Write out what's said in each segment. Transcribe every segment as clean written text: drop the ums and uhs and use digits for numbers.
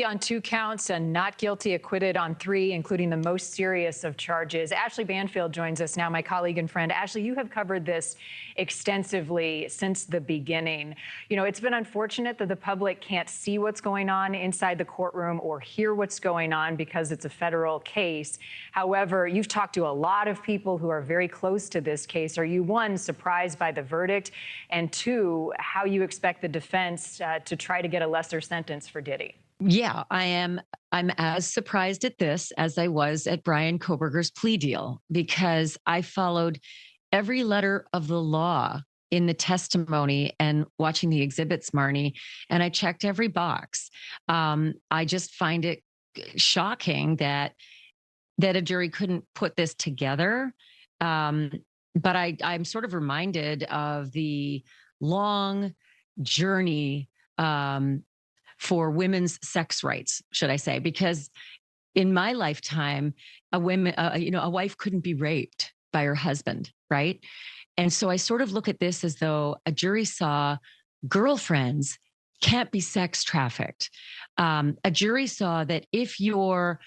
On 2 counts and not guilty, acquitted on 3, including the most serious of charges. Ashleigh Banfield joins us now, my colleague and friend. Ashleigh, you have covered this extensively since the beginning. You know, it's been unfortunate that the public can't see what's going on inside the courtroom or hear what's going on because it's a federal case. However, you've talked to a lot of people who are very close to this case. Are you, one, surprised by the verdict, and two, how you expect the defense to try to get a lesser sentence for Diddy? Yeah, I am. I'm as surprised at this as I was at Brian Koberger's plea deal, because I followed every letter of the law in the testimony and watching the exhibits, Marnie, and I checked every box. I just find it shocking that a jury couldn't put this together. But I'm sort of reminded of the long journey for women's sex rights, should I say, because in my lifetime, a wife couldn't be raped by her husband, right? And so I sort of look at this as though a jury saw girlfriends can't be sex trafficked. A jury saw that if you're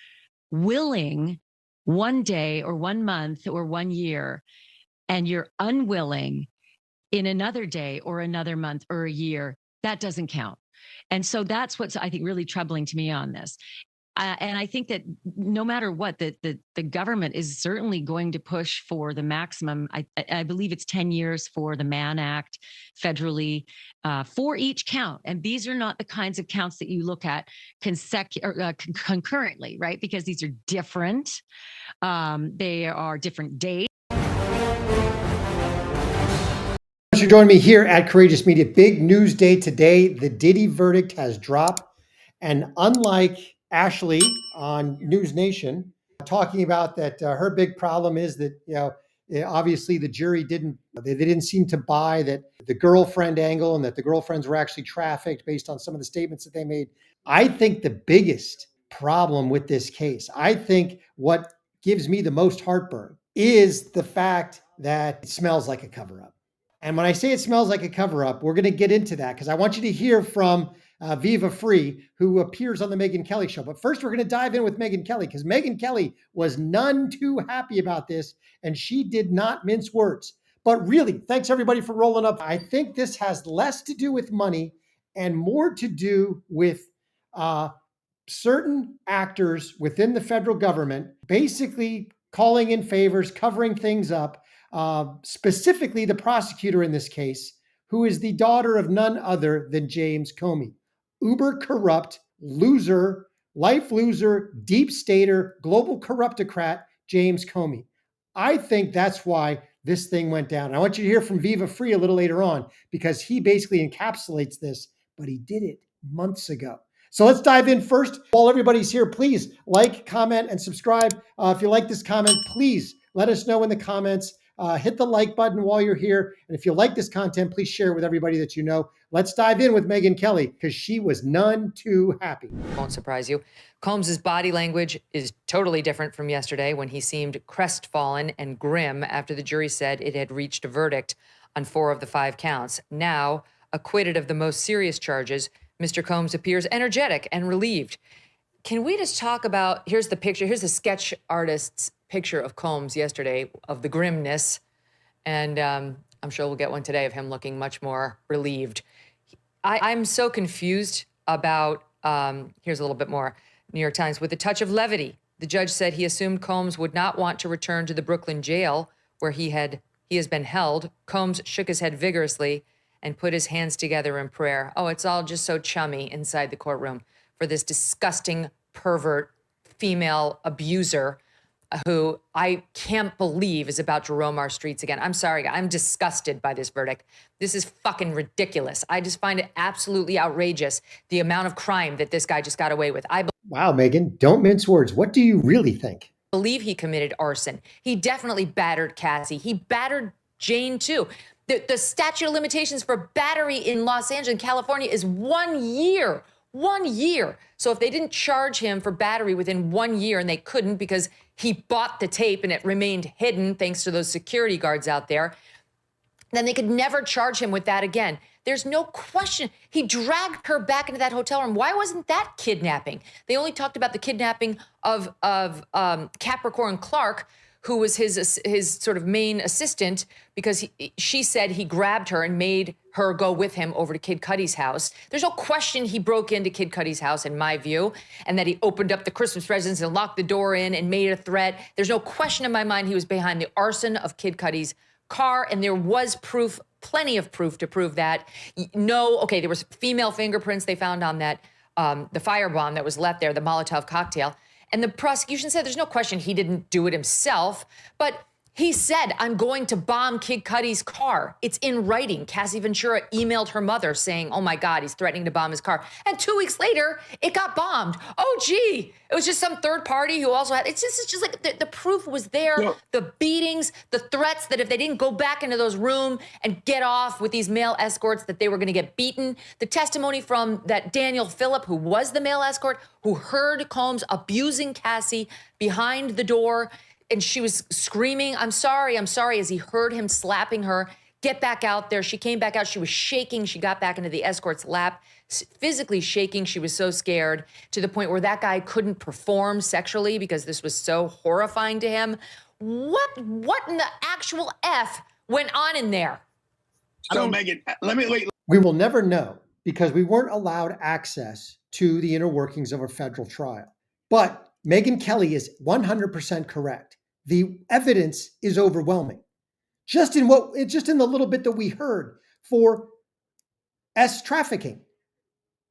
willing one day or 1 month or 1 year, and you're unwilling in another day or another month or a year, that doesn't count. And so that's what's, I think, really troubling to me on this. And I think that no matter what, the government is certainly going to push for the maximum. I believe it's 10 years for the Mann Act federally for each count. And these are not the kinds of counts that you look at concurrently, right? Because these are different. They are different dates. Thanks for joining me here at Courageous Media. Big news day today. The Diddy verdict has dropped. And unlike Ashleigh on News Nation, talking about that her big problem is that, obviously the jury they didn't seem to buy that the girlfriend angle and that the girlfriends were actually trafficked based on some of the statements that they made. I think the biggest problem with this case, I think what gives me the most heartburn is the fact that it smells like a cover-up. And when I say it smells like a cover-up, we're going to get into that because I want you to hear from Viva Free, who appears on the Megyn Kelly show. But first, we're going to dive in with Megyn Kelly because Megyn Kelly was none too happy about this, and she did not mince words. But really, thanks everybody for rolling up. I think this has less to do with money and more to do with certain actors within the federal government basically calling in favors, covering things up. Specifically the prosecutor in this case, who is the daughter of none other than James Comey. Uber corrupt, loser, life loser, deep stater, global corruptocrat, James Comey. I think that's why this thing went down. And I want you to hear from Viva Free a little later on because he basically encapsulates this, but he did it months ago. So let's dive in first. While everybody's here, please like, comment, and subscribe. If you like this comment, please let us know in the comments. Hit the like button while you're here. And if you like this content, please share it with everybody that you know. Let's dive in with Megyn Kelly because she was none too happy. Won't surprise you. Combs's body language is totally different from yesterday when he seemed crestfallen and grim after the jury said it had reached a verdict on 4 of the 5 counts. Now, acquitted of the most serious charges, Mr. Combs appears energetic and relieved. Can we just talk about, here's the picture, here's the sketch artist's picture of Combs yesterday, of the grimness, and I'm sure we'll get one today of him looking much more relieved. I'm so confused about, here's a little bit more, New York Times, with a touch of levity. The judge said he assumed Combs would not want to return to the Brooklyn jail where he has been held. Combs shook his head vigorously and put his hands together in prayer. Oh, it's all just so chummy inside the courtroom for this disgusting pervert female abuser who I can't believe is about to roam our streets again. I'm sorry, I'm disgusted by this verdict. This is fucking ridiculous. I just find it absolutely outrageous, the amount of crime that this guy just got away with. Wow, Megyn, don't mince words. What do you really think? Believe he committed arson. He definitely battered Cassie. He battered Jane too. The statute of limitations for battery in Los Angeles and California is 1 year. 1 year. So if they didn't charge him for battery within 1 year, and they couldn't because he bought the tape and it remained hidden thanks to those security guards out there, then they could never charge him with that again. There's no question. He dragged her back into that hotel room. Why wasn't that kidnapping? They only talked about the kidnapping of Capricorn Clark, who was his sort of main assistant, because she said he grabbed her and made her go with him over to Kid Cudi's house. There's no question he broke into Kid Cudi's house, in my view, and that he opened up the Christmas presents and locked the door in and made a threat. There's no question in my mind he was behind the arson of Kid Cudi's car, and there was proof, plenty of proof to prove that. No, okay, there was female fingerprints they found on that, the firebomb that was left there, the Molotov cocktail. And the prosecution said there's no question he didn't do it himself, but he said, I'm going to bomb Kid Cudi's car. It's in writing. Cassie Ventura emailed her mother saying, oh my God, he's threatening to bomb his car. And 2 weeks later, it got bombed. Oh, gee, it was just some third party who also had, it's just like the proof was there. Yeah. The beatings, the threats that if they didn't go back into those rooms and get off with these male escorts, that they were gonna get beaten. The testimony from that Daniel Phillip, who was the male escort, who heard Combs abusing Cassie behind the door, and she was screaming, I'm sorry, as he heard him slapping her. Get back out there. She came back out. She was shaking. She got back into the escort's lap, physically shaking. She was so scared to the point where that guy couldn't perform sexually because this was so horrifying to him. What in the actual F went on in there? So, Megan, We will never know because we weren't allowed access to the inner workings of a federal trial. But Megyn Kelly is 100% correct. The evidence is overwhelming. Just in the little bit that we heard for trafficking,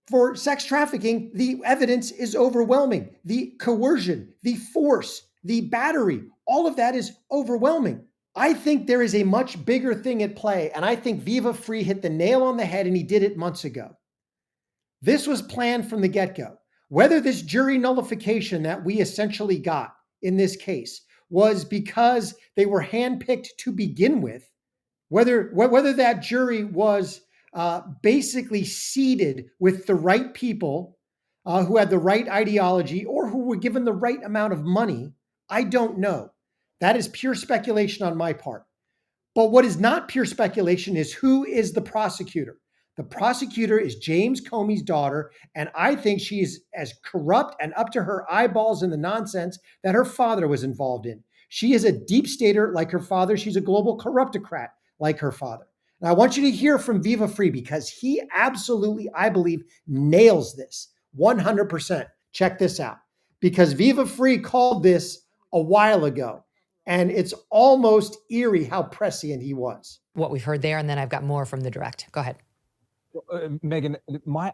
for sex trafficking, the evidence is overwhelming. The coercion, the force, the battery, all of that is overwhelming. I think there is a much bigger thing at play, and I think Viva Free hit the nail on the head, and he did it months ago. This was planned from the get-go. Whether this jury nullification that we essentially got in this case was because they were handpicked to begin with, whether that jury was basically seeded with the right people who had the right ideology or who were given the right amount of money, I don't know. That is pure speculation on my part. But what is not pure speculation is who is the prosecutor. The prosecutor is James Comey's daughter, and I think she is as corrupt and up to her eyeballs in the nonsense that her father was involved in. She is a deep stater like her father. She's a global corruptocrat like her father. And I want you to hear from Viva Free because he absolutely, I believe, nails this 100%. Check this out. Because Viva Free called this a while ago, and it's almost eerie how prescient he was. What we've heard there, and then I've got more from the direct. Go ahead. Megan,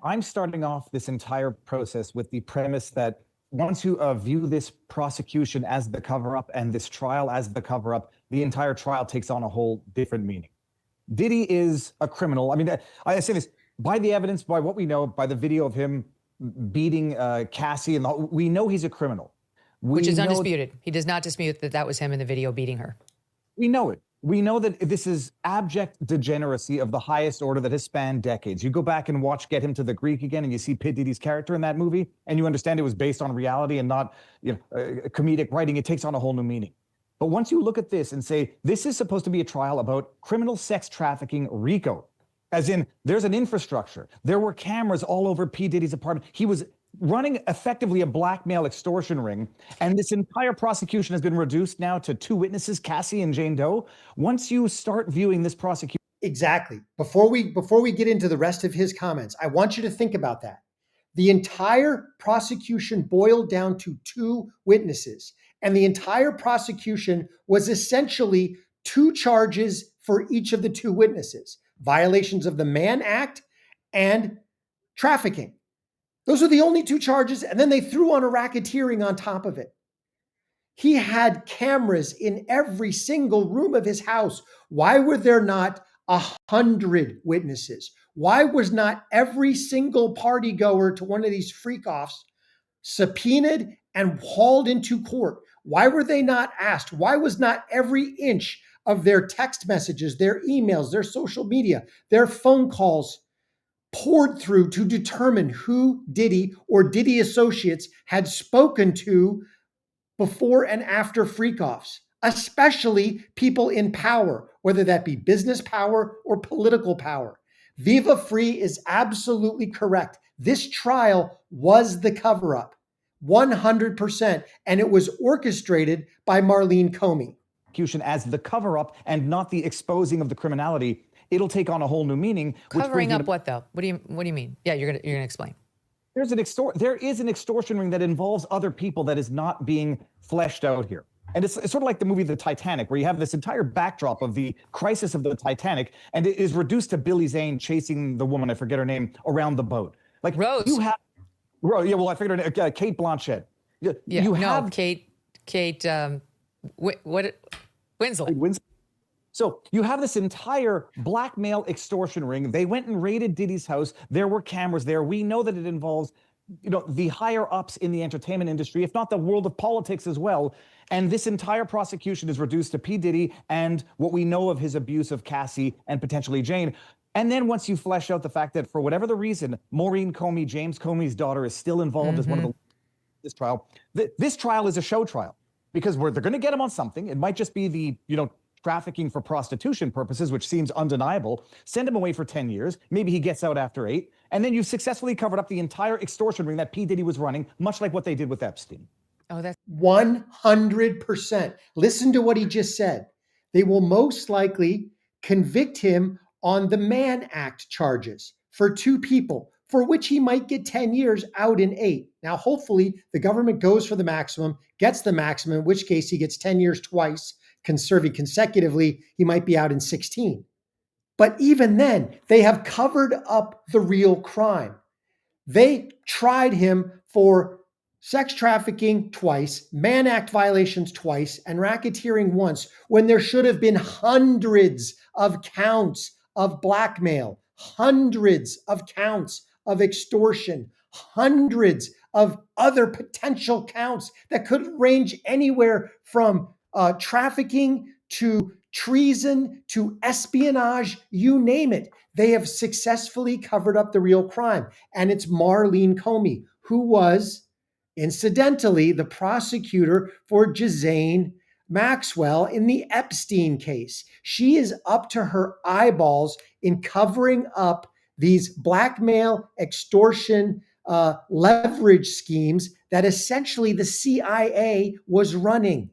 I'm starting off this entire process with the premise that once you view this prosecution as the cover-up and this trial as the cover-up, the entire trial takes on a whole different meaning. Diddy is a criminal. I mean, I say this by the evidence, by what we know, by the video of him beating Cassie, and we know he's a criminal. Which is undisputed. He does not dispute that that was him in the video beating her. We know it. We know that this is abject degeneracy of the highest order that has spanned decades. You go back and watch Get Him to the Greek again, and you see P. Diddy's character in that movie, and you understand it was based on reality and not comedic writing. It takes on a whole new meaning. But once you look at this and say, this is supposed to be a trial about criminal sex trafficking RICO, as in there's an infrastructure. There were cameras all over P. Diddy's apartment. He was running effectively a blackmail extortion ring, and this entire prosecution has been reduced now to two witnesses, Cassie and Jane Doe. Once you start viewing this prosecution, exactly. Before we get into the rest of his comments, I want you to think about that. The entire prosecution boiled down to two witnesses, and the entire prosecution was essentially two charges for each of the two witnesses: violations of the Mann Act and trafficking. Those are the only two charges, and then they threw on a racketeering on top of it. He had cameras in every single room of his house. Why were there not 100 witnesses? Why was not every single party goer to one of these freak-offs subpoenaed and hauled into court? Why were they not asked? Why was not every inch of their text messages, their emails, their social media, their phone calls poured through to determine who Diddy or Diddy associates had spoken to before and after freak-offs, especially people in power, whether that be business power or political power? Viva Free is absolutely correct. This trial was the cover-up, 100%, and it was orchestrated by Marlene Comey. Prosecution as the cover-up and not the exposing of the criminality, it'll take on a whole new meaning. Covering up what though? What do you mean? Yeah, you're gonna explain. There is an extortion ring that involves other people that is not being fleshed out here. And it's sort of like the movie The Titanic, where you have this entire backdrop of the crisis of the Titanic, and it is reduced to Billy Zane chasing the woman, I forget her name, around the boat. Like Rose. You have, yeah, well, I figured her name, Kate Blanchett. Winslet. So you have this entire blackmail extortion ring. They went and raided Diddy's house. There were cameras there. We know that it involves, the higher ups in the entertainment industry, if not the world of politics as well. And this entire prosecution is reduced to P. Diddy and what we know of his abuse of Cassie and potentially Jane. And then once you flesh out the fact that for whatever the reason, Maureen Comey, James Comey's daughter, is still involved as one of this trial. This trial is a show trial because they're going to get him on something. It might just be the, trafficking for prostitution purposes, which seems undeniable. Send him away for 10 years. Maybe he gets out after 8. And then you've successfully covered up the entire extortion ring that P. Diddy was running, much like what they did with Epstein. Oh, that's 100%. Listen to what he just said. They will most likely convict him on the Mann Act charges for 2 people, for which he might get 10 years out in 8. Now, hopefully, the government goes for the maximum, gets the maximum, in which case he gets 10 years twice, serving consecutively, he might be out in 16. But even then, they have covered up the real crime. They tried him for sex trafficking twice, Mann Act violations twice, and racketeering once, when there should have been hundreds of counts of blackmail, hundreds of counts of extortion, hundreds of other potential counts that could range anywhere from trafficking to treason to espionage, you name it. They have successfully covered up the real crime. And it's Marlene Comey, who was, incidentally, the prosecutor for Ghislaine Maxwell in the Epstein case. She is up to her eyeballs in covering up these blackmail, extortion, leverage schemes that essentially the CIA was running.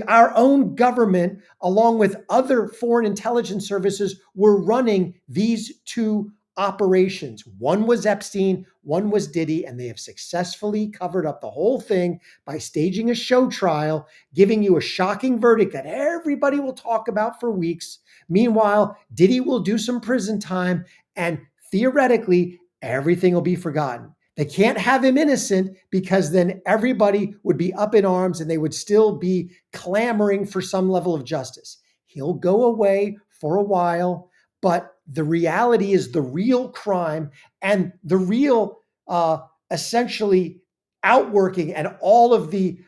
Our own government, along with other foreign intelligence services, were running these 2 operations. One was Epstein, one was Diddy, and they have successfully covered up the whole thing by staging a show trial, giving you a shocking verdict that everybody will talk about for weeks. Meanwhile, Diddy will do some prison time, and theoretically, everything will be forgotten. They can't have him innocent because then everybody would be up in arms and they would still be clamoring for some level of justice. He'll go away for a while, but the reality is the real crime and the real essentially outworking and all of the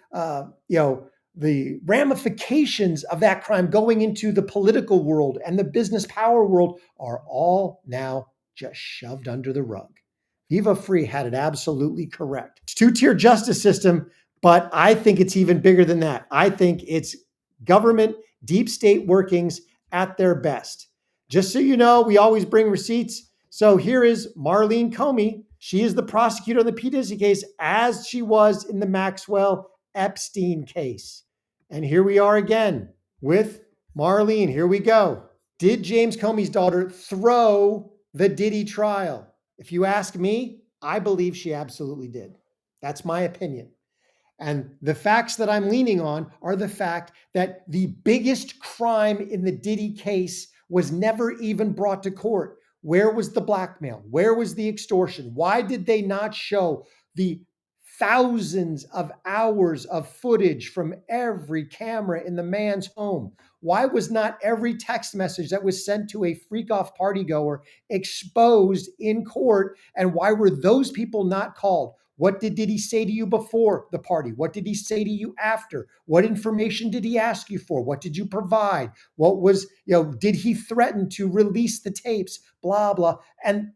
the ramifications of that crime going into the political world and the business power world are all now just shoved under the rug. Viva Free had it absolutely correct. It's 2-tier justice system, but I think it's even bigger than that. I think it's government, deep state workings at their best. Just so you know, we always bring receipts. So here is Marlene Comey. She is the prosecutor in the P. Diddy case, as she was in the Maxwell Epstein case. And here we are again with Marlene. Here we go. Did James Comey's daughter throw the Diddy trial? If you ask me, I believe she absolutely did. That's my opinion. And the facts that I'm leaning on are the fact that the biggest crime in the Diddy case was never even brought to court. Where was the blackmail? Where was the extortion? Why did they not show the thousands of hours of footage from every camera in the man's home? Why was not every text message that was sent to a freak-off partygoer exposed in court? And why were those people not called? What did Diddy say to you before the party? What did he say to you after? What information did he ask you for? What did you provide? What was, did he threaten to release the tapes? Blah, blah. And,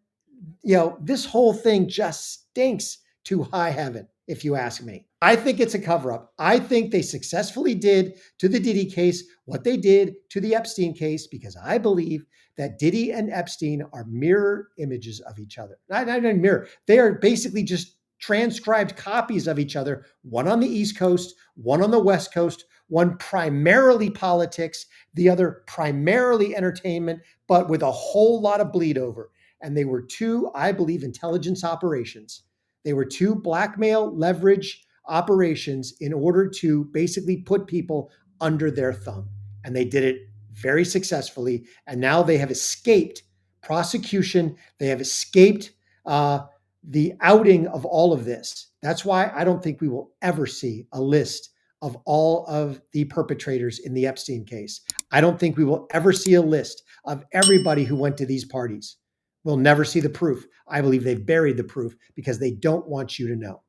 this whole thing just stinks to high heaven. if you ask me. I think it's a cover-up. I think they successfully did to the Diddy case what they did to the Epstein case, because I believe that Diddy and Epstein are mirror images of each other. Not mirror. They are basically just transcribed copies of each other, one on the East Coast, one on the West Coast, one primarily politics, the other primarily entertainment, but with a whole lot of bleed over. And they were two, I believe, intelligence operations. They were two blackmail leverage operations in order to basically put people under their thumb. And they did it very successfully. And now they have escaped prosecution. They have escaped the outing of all of this. That's why I don't think we will ever see a list of all of the perpetrators in the Epstein case. I don't think we will ever see a list of everybody who went to these parties. We'll never see the proof. I believe they've buried the proof because they don't want you to know.